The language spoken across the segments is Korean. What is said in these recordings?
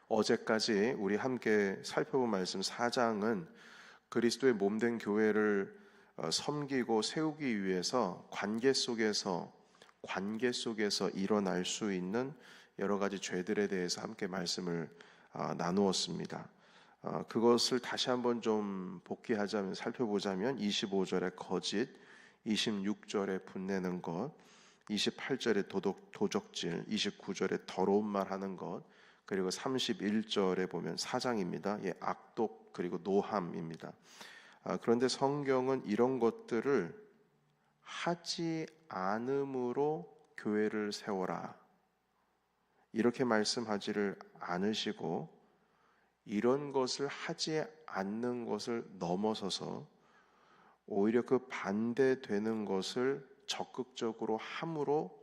어제까지 우리 함께 살펴본 말씀 4장은 그리스도의 몸된 교회를 섬기고 세우기 위해서 관계 속에서 일어날 수 있는 여러 가지 죄들에 대해서 함께 말씀을 나누었습니다. 그것을 다시 한번 좀 복기하자면 살펴보자면 25절의 거짓, 26절에 분내는 것, 28절에 도적질, 29절에 더러운 말 하는 것, 그리고 31절에 보면 사장입니다. 예, 악독 그리고 노함입니다. 그런데 성경은 이런 것들을 하지 않음으로 교회를 세워라 이렇게 말씀하지를 않으시고, 이런 것을 하지 않는 것을 넘어서서 오히려 그 반대되는 것을 적극적으로 함으로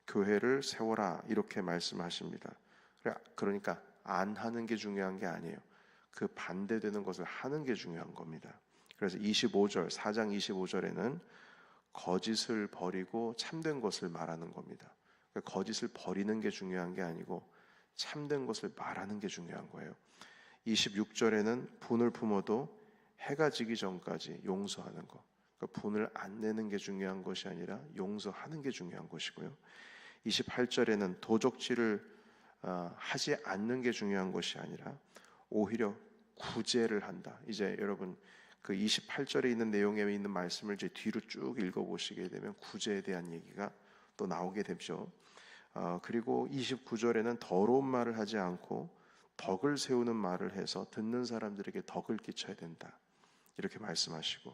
교회를 세워라 이렇게 말씀하십니다. 그러니까 안 하는 게 중요한 게 아니에요. 그 반대되는 것을 하는 게 중요한 겁니다. 그래서 4장 25절에는 거짓을 버리고 참된 것을 말하는 겁니다. 그러니까 거짓을 버리는 게 중요한 게 아니고 참된 것을 말하는 게 중요한 거예요. 26절에는 분을 품어도 해가 지기 전까지 용서하는 것. 그러니까 분을 안 내는 게 중요한 것이 아니라 용서하는 게 중요한 것이고요. 28절에는 도적질을 하지 않는 게 중요한 것이 아니라 오히려 구제를 한다. 이제 여러분 그 28절에 있는 내용에 있는 말씀을 이제 뒤로 쭉 읽어보시게 되면 구제에 대한 얘기가 또 나오게 되죠. 그리고 29절에는 더러운 말을 하지 않고 덕을 세우는 말을 해서 듣는 사람들에게 덕을 끼쳐야 된다 이렇게 말씀하시고,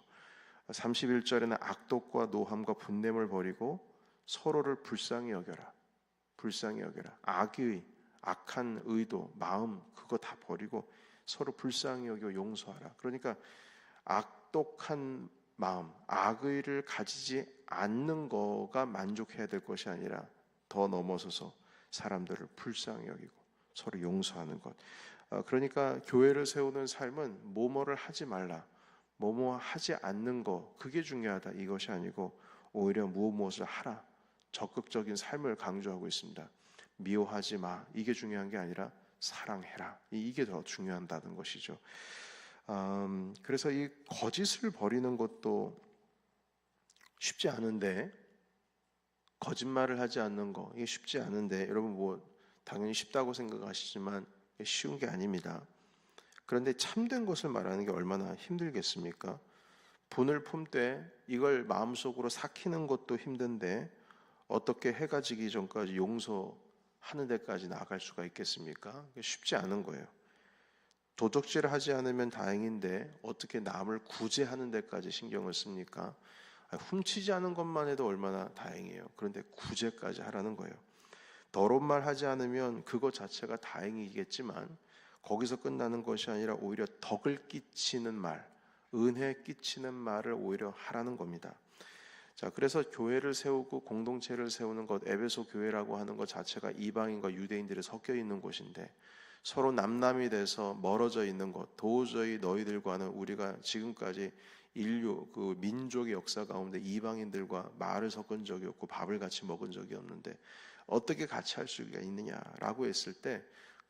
31절에는 악독과 노함과 분냄을 버리고 서로를 불쌍히 여겨라. 악한 의도, 마음 그거 다 버리고 서로 불쌍히 여겨 용서하라. 그러니까 악독한 마음, 악의를 가지지 않는 거가 만족해야 될 것이 아니라 더 넘어서서 사람들을 불쌍히 여기고 서로 용서하는 것. 그러니까 교회를 세우는 삶은 뭐뭐를 하지 말라, 뭐뭐 하지 않는 거 그게 중요하다 이것이 아니고 오히려 무엇을 하라, 적극적인 삶을 강조하고 있습니다. 미워하지 마 이게 중요한 게 아니라 사랑해라 이게 더 중요하다는 것이죠. 그래서 이 거짓을 버리는 것도 쉽지 않은데, 거짓말을 하지 않는 거 이게 쉽지 않은데 여러분 뭐 당연히 쉽다고 생각하시지만 쉬운 게 아닙니다. 그런데 참된 것을 말하는 게 얼마나 힘들겠습니까? 분을 품되 이걸 마음속으로 삭히는 것도 힘든데 어떻게 해가 지기 전까지 용서하는 데까지 나아갈 수가 있겠습니까? 쉽지 않은 거예요. 도적질을 하지 않으면 다행인데 어떻게 남을 구제하는 데까지 신경을 씁니까? 훔치지 않은 것만 해도 얼마나 다행이에요. 그런데 구제까지 하라는 거예요. 더러운 말 하지 않으면 그것 자체가 다행이겠지만 거기서 끝나는 것이 아니라 오히려 덕을 끼치는 말, 은혜 끼치는 말을 오히려 하라는 겁니다. 자, 그래서 교회를 세우고 공동체를 세우는 것, 에베소 교회라고 하는 것 자체가 이방인과 유대인들이 섞여 있는 곳인데 서로 남남이 돼서 멀어져 있는 것, 도저히 너희들과는 우리가 지금까지 인류 그 민족의 역사 가운데 이방인들과 말을 섞은 적이 없고 밥을 같이 먹은 적이 없는데 어떻게 같이 할 수가 있느냐라고 했을 때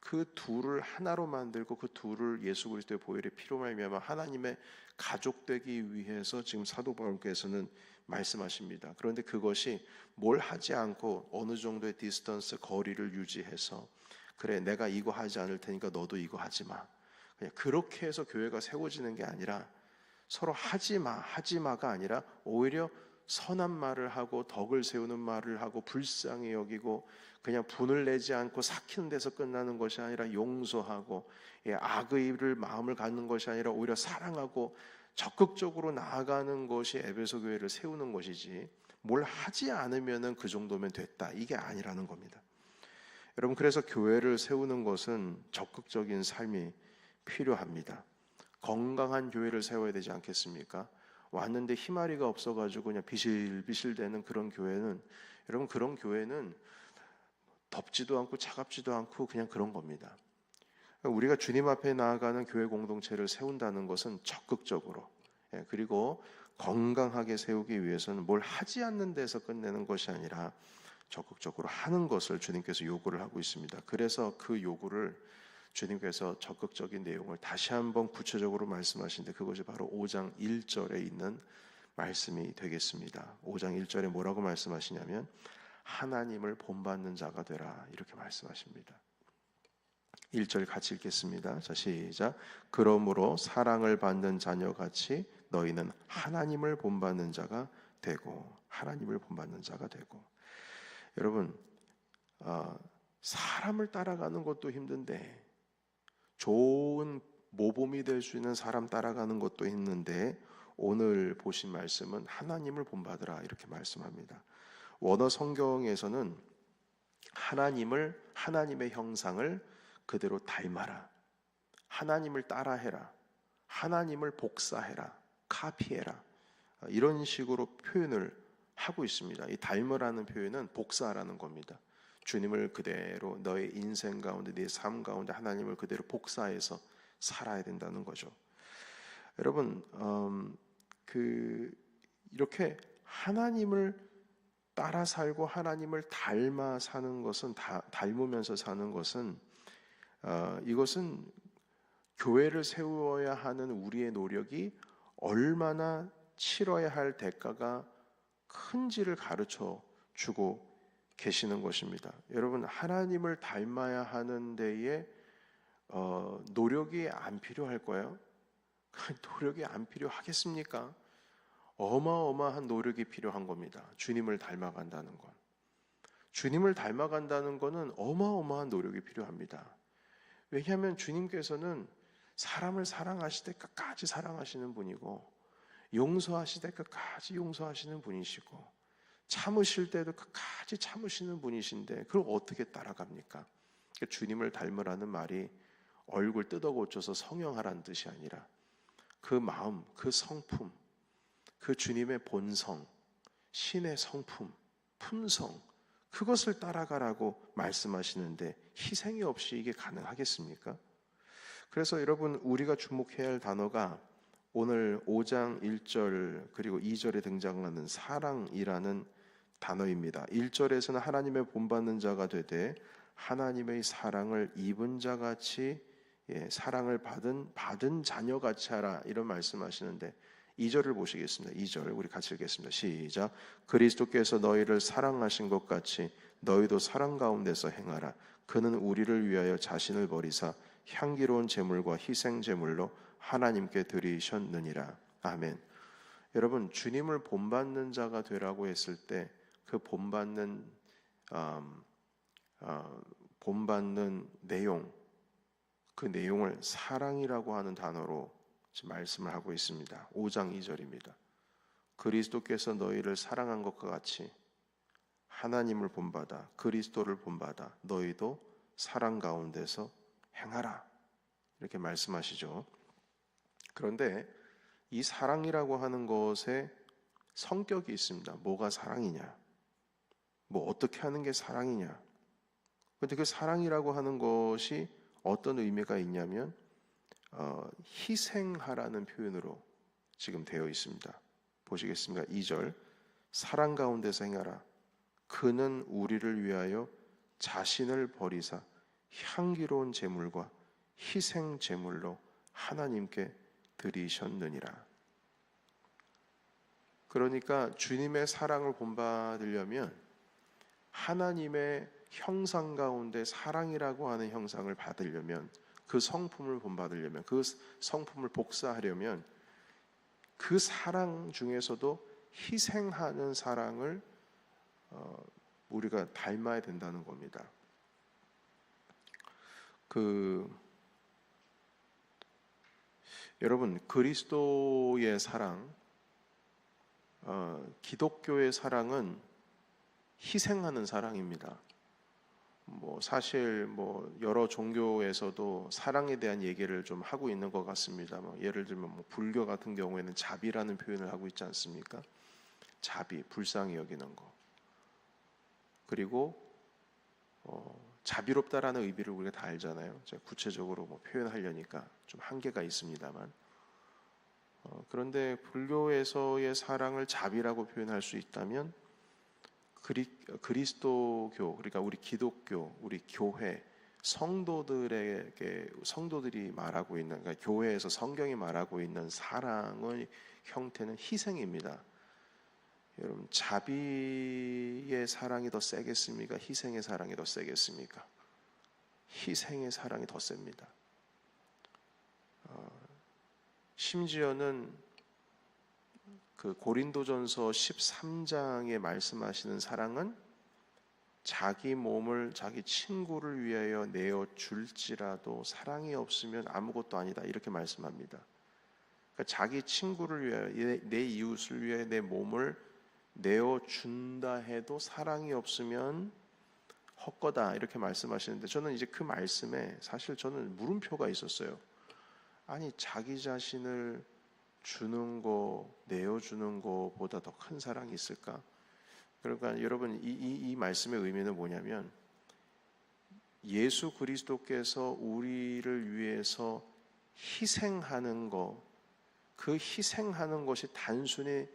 그 둘을 하나로 만들고 그 둘을 예수 그리스도의 보혈의 피로 말미암아 하나님의 가족 되기 위해서 지금 사도 바울께서는 말씀하십니다. 그런데 그것이 뭘 하지 않고 어느 정도의 디스턴스 거리를 유지해서 그래 내가 이거 하지 않을 테니까 너도 이거 하지 마, 그냥 그렇게 해서 교회가 세워지는 게 아니라 서로 하지마가 아니라 오히려 선한 말을 하고 덕을 세우는 말을 하고 불쌍히 여기고 그냥 분을 내지 않고 삭히는 데서 끝나는 것이 아니라 용서하고 악의를 마음을 갖는 것이 아니라 오히려 사랑하고 적극적으로 나아가는 것이 에베소 교회를 세우는 것이지, 뭘 하지 않으면 그 정도면 됐다 이게 아니라는 겁니다. 여러분, 그래서 교회를 세우는 것은 적극적인 삶이 필요합니다. 건강한 교회를 세워야 되지 않겠습니까? 왔는데 희마리가 없어가지고 그냥 비실비실대는 그런 교회는, 여러분 그런 교회는 덥지도 않고 차갑지도 않고 그냥 그런 겁니다. 우리가 주님 앞에 나아가는 교회 공동체를 세운다는 것은 적극적으로, 그리고 건강하게 세우기 위해서는 뭘 하지 않는 데서 끝내는 것이 아니라 적극적으로 하는 것을 주님께서 요구를 하고 있습니다. 그래서 그 요구를 주님께서 적극적인 내용을 다시 한번 구체적으로 말씀하시는데 그것이 바로 5장 1절에 있는 말씀이 되겠습니다. 5장 1절에 뭐라고 말씀하시냐면 하나님을 본받는 자가 되라 이렇게 말씀하십니다. 1절 같이 읽겠습니다. 자, 시작. 그러므로 사랑을 받는 자녀같이 너희는 하나님을 본받는 자가 되고 하나님을 본받는 자가 되고. 여러분, 사람을 따라가는 것도 힘든데 좋은 모범이 될 수 있는 사람 따라가는 것도 힘든데 오늘 보신 말씀은 하나님을 본받으라 이렇게 말씀합니다. 원어 성경에서는 하나님의 형상을 그대로 닮아라, 하나님을 따라해라, 하나님을 복사해라, 카피해라 이런 식으로 표현을 하고 있습니다. 이 닮으라는 표현은 복사라는 겁니다. 주님을 그대로 너의 인생 가운데 네 삶 가운데 하나님을 그대로 복사해서 살아야 된다는 거죠. 여러분 이렇게 하나님을 따라 살고 하나님을 닮아 사는 것은 닮으면서 사는 것은 이것은 교회를 세워야 하는 우리의 노력이 얼마나 치러야 할 대가가 큰지를 가르쳐 주고 계시는 것입니다. 여러분 하나님을 닮아야 하는 데에 노력이 안 필요할까요? 노력이 안 필요하겠습니까? 어마어마한 노력이 필요한 겁니다. 주님을 닮아간다는 건. 주님을 닮아간다는 것은 어마어마한 노력이 필요합니다. 왜냐하면 주님께서는 사람을 사랑하실 때 끝까지 사랑하시는 분이고 용서하실 때 끝까지 용서하시는 분이시고 참으실 때도 끝까지 참으시는 분이신데 그걸 어떻게 따라갑니까? 주님을 닮으라는 말이 얼굴 뜯어고쳐서 성형하라는 뜻이 아니라 그 마음, 그 성품, 그 주님의 본성, 신의 성품, 품성 그것을 따라가라고 말씀하시는데 희생이 없이 이게 가능하겠습니까? 그래서 여러분 우리가 주목해야 할 단어가 오늘 5장 1절 그리고 2절에 등장하는 사랑이라는 단어입니다. 1절에서는 하나님의 본받는 자가 되되 하나님의 사랑을 입은 자같이 사랑을 받은 자녀같이 하라 이런 말씀하시는데 2절을 보시겠습니다. 2절 우리 같이 읽겠습니다. 시작. 그리스도께서 너희를 사랑하신 것 같이 너희도 사랑 가운데서 행하라. 그는 우리를 위하여 자신을 버리사 향기로운 제물과 희생 제물로 하나님께 드리셨느니라. 아멘. 여러분 주님을 본받는 자가 되라고 했을 때 그 본받는 내용 그 내용을 사랑이라고 하는 단어로 지금 말씀을 하고 있습니다. 5장 2절입니다. 그리스도께서 너희를 사랑한 것과 같이 하나님을 본받아 그리스도를 본받아 너희도 사랑 가운데서 행하라 이렇게 말씀하시죠. 그런데 이 사랑이라고 하는 것에 성격이 있습니다. 뭐가 사랑이냐? 뭐 어떻게 하는 게 사랑이냐? 그런데 그 사랑이라고 하는 것이 어떤 의미가 있냐면 희생하라는 표현으로 지금 되어 있습니다. 보시겠습니다. 2절 사랑 가운데서 행하라. 그는 우리를 위하여 자신을 버리사 향기로운 제물과 희생 제물로 하나님께 드리셨느니라. 그러니까 주님의 사랑을 본받으려면 하나님의 형상 가운데 사랑이라고 하는 형상을 받으려면 그 성품을 본받으려면 그 성품을 복사하려면 그 사랑 중에서도 희생하는 사랑을 우리가 닮아야 된다는 겁니다. 여러분 그리스도의 사랑, 기독교의 사랑은 희생하는 사랑입니다. 사실 여러 종교에서도 사랑에 대한 얘기를 좀 하고 있는 것 같습니다. 예를 들면 불교 같은 경우에는 자비라는 표현을 하고 있지 않습니까? 자비, 불쌍히 여기는 거. 그리고 자비롭다라는 의미를 우리가 다 알잖아요. 제가 구체적으로 표현하려니까 좀 한계가 있습니다만. 그런데 불교에서의 사랑을 자비라고 표현할 수 있다면 그리스도교, 그러니까 우리 기독교, 우리 교회, 성도들이 말하고 있는, 그러니까 교회에서 성경이 말하고 있는 사랑의 형태는 희생입니다. 여러분, 자비의 사랑이 더 세겠습니까? 희생의 사랑이 더 세겠습니까? 희생의 사랑이 더 셉니다. 심지어는 그 고린도전서 13장에 말씀하시는 사랑은 자기 몸을 자기 친구를 위하여 내어 줄지라도 사랑이 없으면 아무것도 아니다, 이렇게 말씀합니다. 그러니까 자기 친구를 위하여, 내 이웃을 위하여 내 몸을 내어 준다 해도 사랑이 없으면 헛거다, 이렇게 말씀하시는데, 저는 이제 그 말씀에 사실 저는 물음표가 있었어요. 아니, 자기 자신을 주는 거, 내어주는 거보다 더 큰 사랑이 있을까? 그러니까 여러분, 이 말씀의 의미는 뭐냐면, 예수 그리스도께서 우리를 위해서 희생하는 거, 그 희생하는 것이 단순히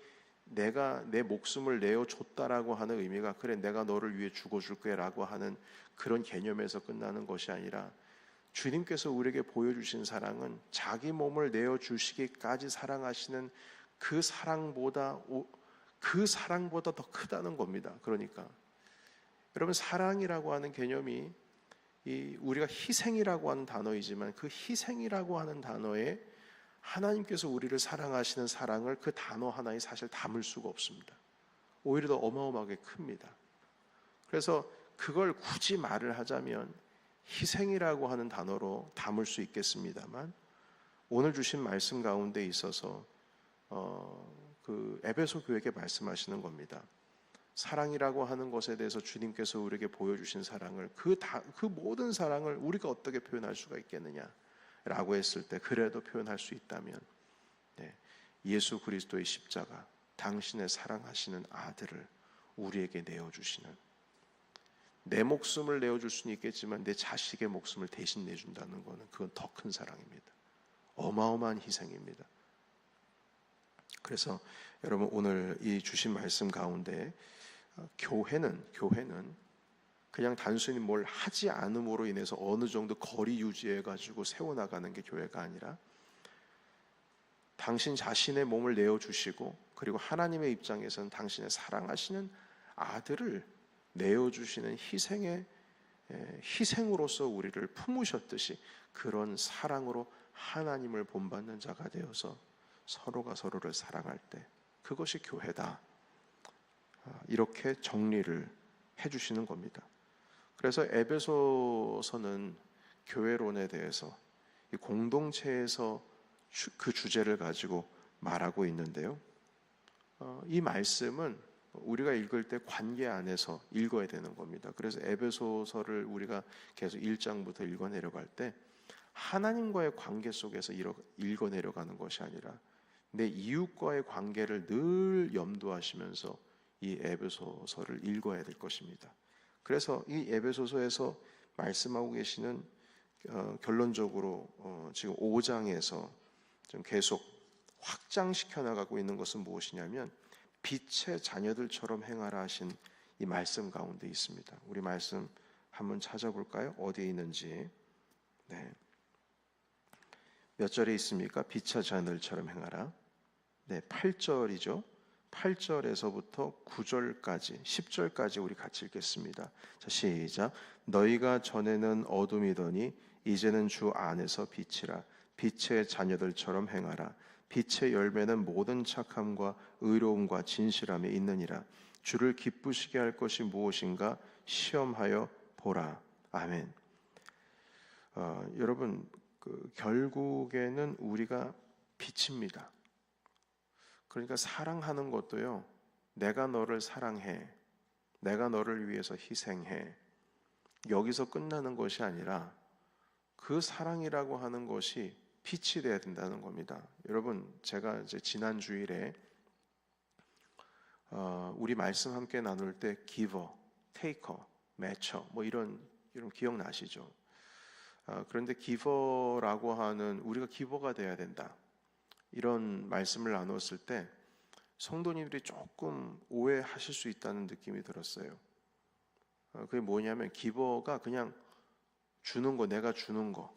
내가 내 목숨을 내어줬다라고 하는 의미가, 그래 내가 너를 위해 죽어줄 거야 라고 하는 그런 개념에서 끝나는 것이 아니라, 주님께서 우리에게 보여주신 사랑은 자기 몸을 내어주시기까지 사랑하시는 그 사랑보다 더 크다는 겁니다. 그러니까 여러분, 사랑이라고 하는 개념이 우리가 희생이라고 하는 단어이지만, 그 희생이라고 하는 단어에 하나님께서 우리를 사랑하시는 사랑을 그 단어 하나에 사실 담을 수가 없습니다. 오히려 더 어마어마하게 큽니다. 그래서 그걸 굳이 말을 하자면 희생이라고 하는 단어로 담을 수 있겠습니다만, 오늘 주신 말씀 가운데 있어서 그 에베소 교회에게 말씀하시는 겁니다. 사랑이라고 하는 것에 대해서 주님께서 우리에게 보여주신 사랑을, 그 모든 사랑을 우리가 어떻게 표현할 수가 있겠느냐라고 했을 때, 그래도 표현할 수 있다면, 예수 그리스도의 십자가, 당신의 사랑하시는 아들을 우리에게 내어주시는, 내 목숨을 내어줄 수는 있겠지만 내 자식의 목숨을 대신 내준다는 것은, 그건 더 큰 사랑입니다. 어마어마한 희생입니다. 그래서 여러분, 오늘 이 주신 말씀 가운데 교회는 그냥 단순히 뭘 하지 않음으로 인해서 어느 정도 거리 유지해 가지고 세워나가는 게 교회가 아니라, 당신 자신의 몸을 내어주시고, 그리고 하나님의 입장에서는 당신의 사랑하시는 아들을 내어주시는 희생으로서 우리를 품으셨듯이, 그런 사랑으로 하나님을 본받는 자가 되어서 서로가 서로를 사랑할 때, 그것이 교회다, 이렇게 정리를 해주시는 겁니다. 그래서 에베소서는 교회론에 대해서 이 공동체에서 그 주제를 가지고 말하고 있는데요, 이 말씀은 우리가 읽을 때 관계 안에서 읽어야 되는 겁니다. 그래서 에베소서를 우리가 계속 1장부터 읽어내려갈 때 하나님과의 관계 속에서 읽어내려가는 것이 아니라 내 이웃과의 관계를 늘 염두하시면서 이 에베소서를 읽어야 될 것입니다. 그래서 이 에베소서에서 말씀하고 계시는 결론적으로 지금 5장에서 좀 계속 확장시켜 나가고 있는 것은 무엇이냐면, 빛의 자녀들처럼 행하라 하신 이 말씀 가운데 있습니다. 우리 말씀 한번 찾아볼까요? 어디에 있는지. 몇 절에 있습니까? 빛의 자녀들처럼 행하라. 8절이죠. 8절에서부터 9절까지, 10절까지 우리 같이 읽겠습니다. 자, 시작. 너희가 전에는 어둠이더니 이제는 주 안에서 빛이라. 빛의 자녀들처럼 행하라. 빛의 열매는 모든 착함과 의로움과 진실함에 있느니라. 주를 기쁘시게 할 것이 무엇인가 시험하여 보라. 아멘. 여러분, 결국에는 우리가 빛입니다. 그러니까 사랑하는 것도요, 내가 너를 사랑해, 내가 너를 위해서 희생해, 여기서 끝나는 것이 아니라 그 사랑이라고 하는 것이 빛이 되어야 된다는 겁니다. 여러분, 제가 이제 지난 주일에 우리 말씀 함께 나눌 때 giver, taker, matcher 뭐 이런 기억나시죠? 그런데 giver라고 하는, 우리가 giver가 돼야 된다, 이런 말씀을 나눴을 때 성도님들이 조금 오해하실 수 있다는 느낌이 들었어요. 그게 뭐냐면, giver가 그냥 주는 거, 내가 주는 거.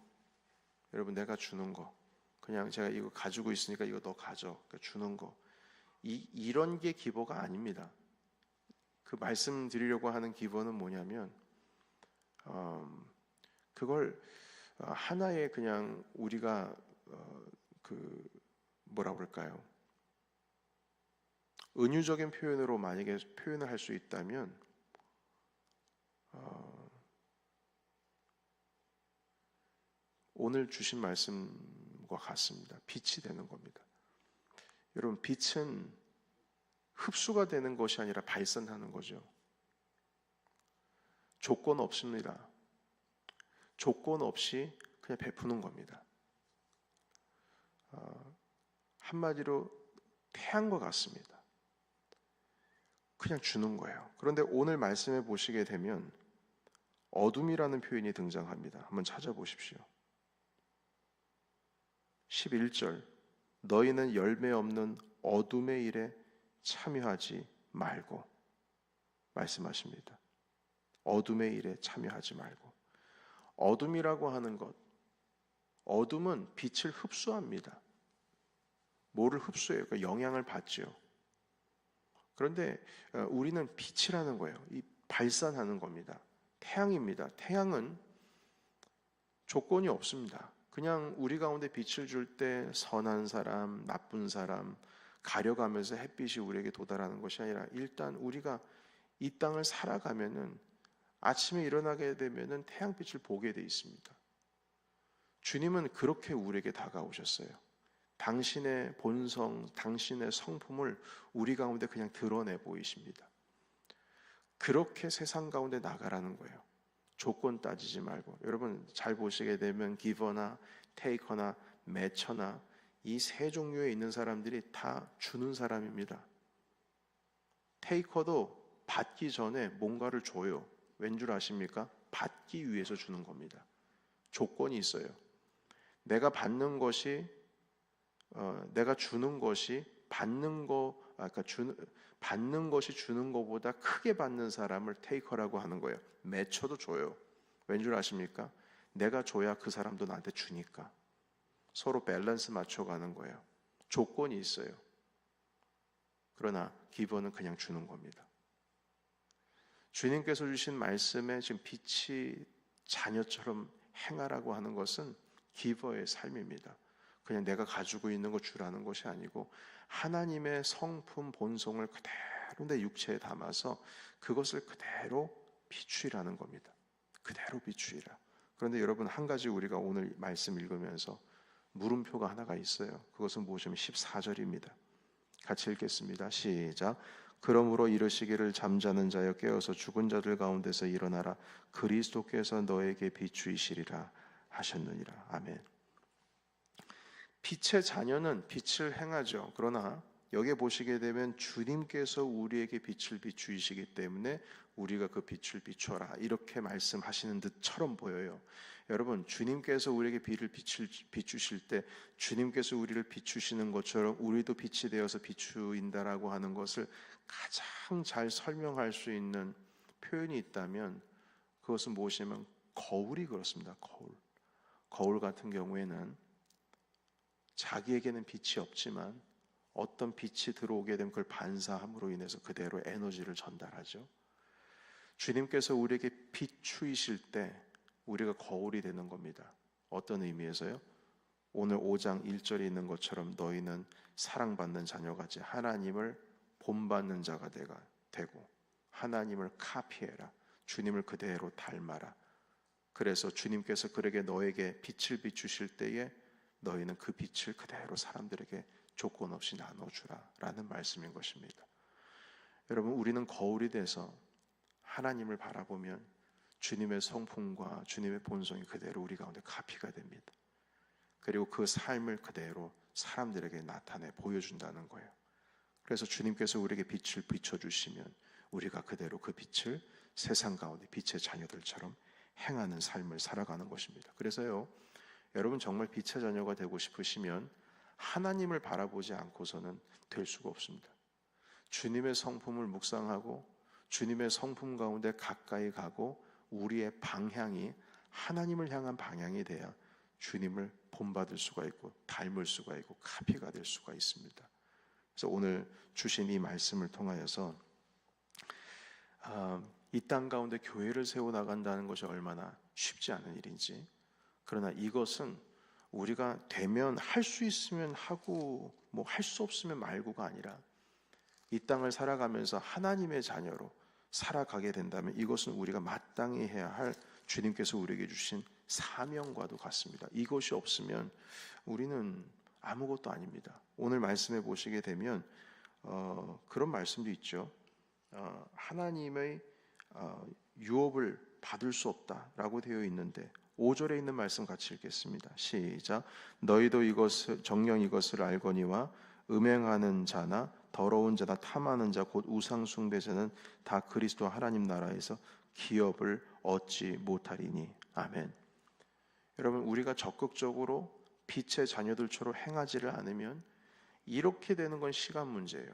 여러분, 내가 주는 거. 그냥 제가 이거 가지고 있으니까 이거 너 가져. 그러니까 주는 거. 이런 게 기버가 아닙니다. 그 말씀드리려고 하는 기버는 뭐냐면 그걸 하나의 그냥 우리가 그 뭐라 그럴까요? 은유적인 표현으로 만약에 표현을 할 수 있다면 오늘 주신 말씀과 같습니다. 빛이 되는 겁니다. 여러분, 빛은 흡수가 되는 것이 아니라 발산하는 거죠. 조건 없습니다. 조건 없이 그냥 베푸는 겁니다. 한마디로 태양과 같습니다. 그냥 주는 거예요. 그런데 오늘 말씀해 보시게 되면 어둠이라는 표현이 등장합니다. 한번 찾아보십시오. 11절, 너희는 열매 없는 어둠의 일에 참여하지 말고 말씀하십니다. 어둠의 일에 참여하지 말고. 어둠이라고 하는 것, 어둠은 빛을 흡수합니다. 뭐를 흡수해요? 그러니까 영향을 받죠. 그런데 우리는 빛이라는 거예요. 이 발산하는 겁니다. 태양입니다. 태양은 조건이 없습니다. 그냥 우리 가운데 빛을 줄 때 선한 사람, 나쁜 사람 가려가면서 햇빛이 우리에게 도달하는 것이 아니라 일단 우리가 이 땅을 살아가면은 아침에 일어나게 되면은 태양빛을 보게 돼 있습니다. 주님은 그렇게 우리에게 다가오셨어요. 당신의 본성, 당신의 성품을 우리 가운데 그냥 드러내 보이십니다. 그렇게 세상 가운데 나가라는 거예요. 조건 따지지 말고. 여러분 잘 보시게 되면 기버나 테이커나 매처나 이 세 종류에 있는 사람들이 다 주는 사람입니다. 테이커도 받기 전에 뭔가를 줘요. 왠 줄 아십니까? 받기 위해서 주는 겁니다. 조건이 있어요. 내가 받는 것이 내가 주는 것이 받는 것이 주는 것보다 크게 받는 사람을 테이커라고 하는 거예요. 매쳐도 줘요. 왠 줄 아십니까? 내가 줘야 그 사람도 나한테 주니까. 서로 밸런스 맞춰가는 거예요. 조건이 있어요. 그러나 기버는 그냥 주는 겁니다. 주님께서 주신 말씀에 지금 빛이 자녀처럼 행하라고 하는 것은 기버의 삶입니다. 그냥 내가 가지고 있는 거 주라는 것이 아니고 하나님의 성품 본성을 그대로 내 육체에 담아서 그것을 그대로 비추이라는 겁니다. 그대로 비추이라. 그런데 여러분 한 가지 우리가 오늘 말씀 읽으면서 물음표가 하나가 있어요. 그것은 무엇이냐면 14절입니다. 같이 읽겠습니다. 시작. 그러므로 이르시기를 잠자는 자여 깨어서 죽은 자들 가운데서 일어나라. 그리스도께서 너에게 비추이시리라 하셨느니라. 아멘. 빛의 자녀는 빛을 행하죠. 그러나 여기에 보시게 되면 주님께서 우리에게 빛을 비추이시기 때문에 우리가 그 빛을 비춰라 이렇게 말씀하시는 듯처럼 보여요. 여러분 주님께서 우리에게 빛을 비추실 때 주님께서 우리를 비추시는 것처럼 우리도 빛이 되어서 비추인다라고 하는 것을 가장 잘 설명할 수 있는 표현이 있다면 그것은 무엇이냐면 거울이 그렇습니다. 거울 같은 경우에는 자기에게는 빛이 없지만 어떤 빛이 들어오게 되면 그걸 반사함으로 인해서 그대로 에너지를 전달하죠. 주님께서 우리에게 비추이실 때 우리가 거울이 되는 겁니다. 어떤 의미에서요? 오늘 5장 1절에 있는 것처럼 너희는 사랑받는 자녀같이 하나님을 본받는 자가 되고 하나님을 카피해라. 주님을 그대로 닮아라. 그래서 주님께서 그에게 너에게 빛을 비추실 때에 너희는 그 빛을 그대로 사람들에게 조건 없이 나눠주라 라는 말씀인 것입니다. 여러분 우리는 거울이 돼서 하나님을 바라보면 주님의 성품과 주님의 본성이 그대로 우리 가운데 카피가 됩니다. 그리고 그 삶을 그대로 사람들에게 나타내 보여준다는 거예요. 그래서 주님께서 우리에게 빛을 비춰주시면 우리가 그대로 그 빛을 세상 가운데 빛의 자녀들처럼 행하는 삶을 살아가는 것입니다. 그래서요 여러분 정말 빛의 자녀가 되고 싶으시면 하나님을 바라보지 않고서는 될 수가 없습니다. 주님의 성품을 묵상하고 주님의 성품 가운데 가까이 가고 우리의 방향이 하나님을 향한 방향이 돼야 주님을 본받을 수가 있고 닮을 수가 있고 카피가 될 수가 있습니다. 그래서 오늘 주신 이 말씀을 통하여서 이 땅 가운데 교회를 세워나간다는 것이 얼마나 쉽지 않은 일인지, 그러나 이것은 우리가 되면 할 수 있으면 하고 뭐 할 수 없으면 말고가 아니라 이 땅을 살아가면서 하나님의 자녀로 살아가게 된다면 이것은 우리가 마땅히 해야 할 주님께서 우리에게 주신 사명과도 같습니다. 이것이 없으면 우리는 아무것도 아닙니다. 오늘 말씀해 보시게 되면 그런 말씀도 있죠. 하나님의 유업을 받을 수 없다라고 되어 있는데 5절에 있는 말씀 같이 읽겠습니다. 시작. 너희도 이것을 정녕 이것을 알거니와 음행하는 자나 더러운 자나 탐하는 자 곧 우상 숭배자는 다 그리스도 하나님 나라에서 기업을 얻지 못하리니. 아멘. 여러분, 우리가 적극적으로 빛의 자녀들처럼 행하지를 않으면 이렇게 되는 건 시간 문제예요.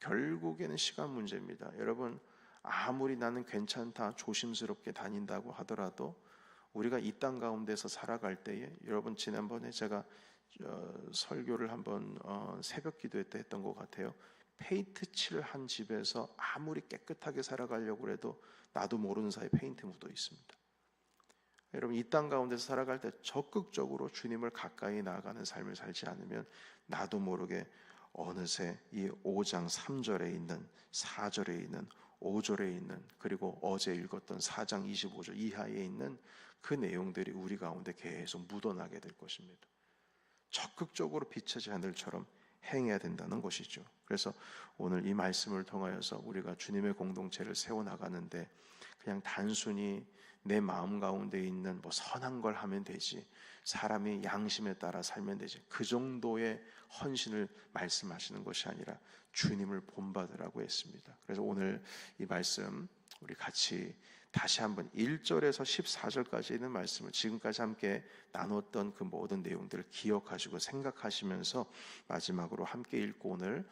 결국에는 시간 문제입니다. 여러분, 아무리 나는 괜찮다 조심스럽게 다닌다고 하더라도 우리가 이 땅 가운데서 살아갈 때에, 여러분 지난번에 제가 설교를 한번 새벽 기도회 때 했던 것 같아요. 페인트 칠을 한 집에서 아무리 깨끗하게 살아가려고 해도 나도 모르는 사이에 페인트 묻어 있습니다. 여러분, 이 땅 가운데서 살아갈 때 적극적으로 주님을 가까이 나아가는 삶을 살지 않으면 나도 모르게 어느새 이 5장 3절에 있는 4절에 있는 5절에 있는 그리고 어제 읽었던 4장 25절 이하에 있는 그 내용들이 우리 가운데 계속 묻어나게 될 것입니다. 적극적으로 빛의 자녀들처럼 행해야 된다는 것이죠. 그래서 오늘 이 말씀을 통하여서 우리가 주님의 공동체를 세워나가는데 그냥 단순히 내 마음 가운데 있는 뭐 선한 걸 하면 되지, 사람이 양심에 따라 살면 되지, 그 정도의 헌신을 말씀하시는 것이 아니라 주님을 본받으라고 했습니다. 그래서 오늘 이 말씀 우리 같이 다시 한번 1절에서 14절까지 있는 말씀을 지금까지 함께 나눴던 그 모든 내용들을 기억하시고 생각하시면서 마지막으로 함께 읽고 오늘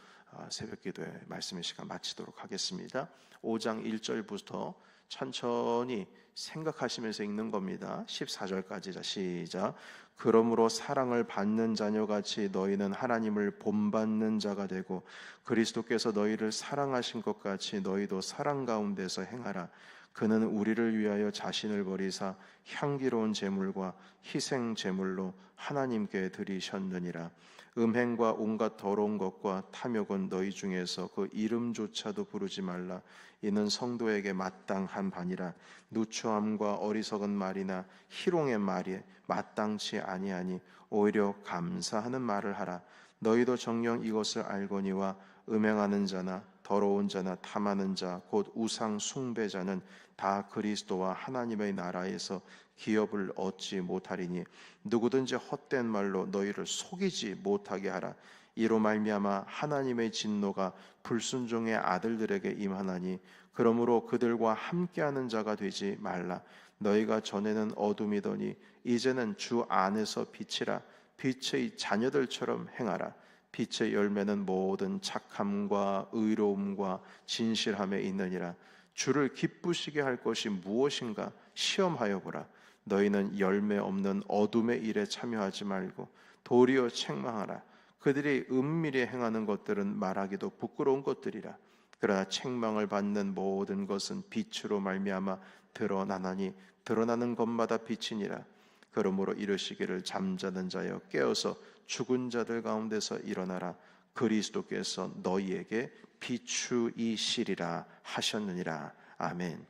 새벽 기도의 말씀의 시간 마치도록 하겠습니다. 5장 1절부터 천천히 생각하시면서 읽는 겁니다. 14절까지. 자, 시작. 그러므로 사랑을 받는 자녀같이 너희는 하나님을 본받는 자가 되고 그리스도께서 너희를 사랑하신 것 같이 너희도 사랑 가운데서 행하라. 그는 우리를 위하여 자신을 버리사 향기로운 제물과 희생 제물로 하나님께 드리셨느니라. 음행과 온갖 더러운 것과 탐욕은 너희 중에서 그 이름조차도 부르지 말라. 이는 성도에게 마땅한 바니라. 누추함과 어리석은 말이나 희롱의 말이 마땅치 아니하니 오히려 감사하는 말을 하라. 너희도 정녕 이것을 알거니와 음행하는 자나 더러운 자나 탐하는 자 곧 우상 숭배자는 다 그리스도와 하나님의 나라에서 기업을 얻지 못하리니 누구든지 헛된 말로 너희를 속이지 못하게 하라. 이로 말미암아 하나님의 진노가 불순종의 아들들에게 임하나니 그러므로 그들과 함께하는 자가 되지 말라. 너희가 전에는 어둠이더니 이제는 주 안에서 빛이라. 빛의 자녀들처럼 행하라. 빛의 열매는 모든 착함과 의로움과 진실함에 있느니라. 주를 기쁘시게 할 것이 무엇인가 시험하여 보라. 너희는 열매 없는 어둠의 일에 참여하지 말고 도리어 책망하라. 그들이 은밀히 행하는 것들은 말하기도 부끄러운 것들이라. 그러나 책망을 받는 모든 것은 빛으로 말미암아 드러나나니 드러나는 것마다 빛이니라. 그러므로 이르시기를 잠자는 자여 깨어서 죽은 자들 가운데서 일어나라. 그리스도께서 너희에게 비추이시리라 하셨느니라. 아멘.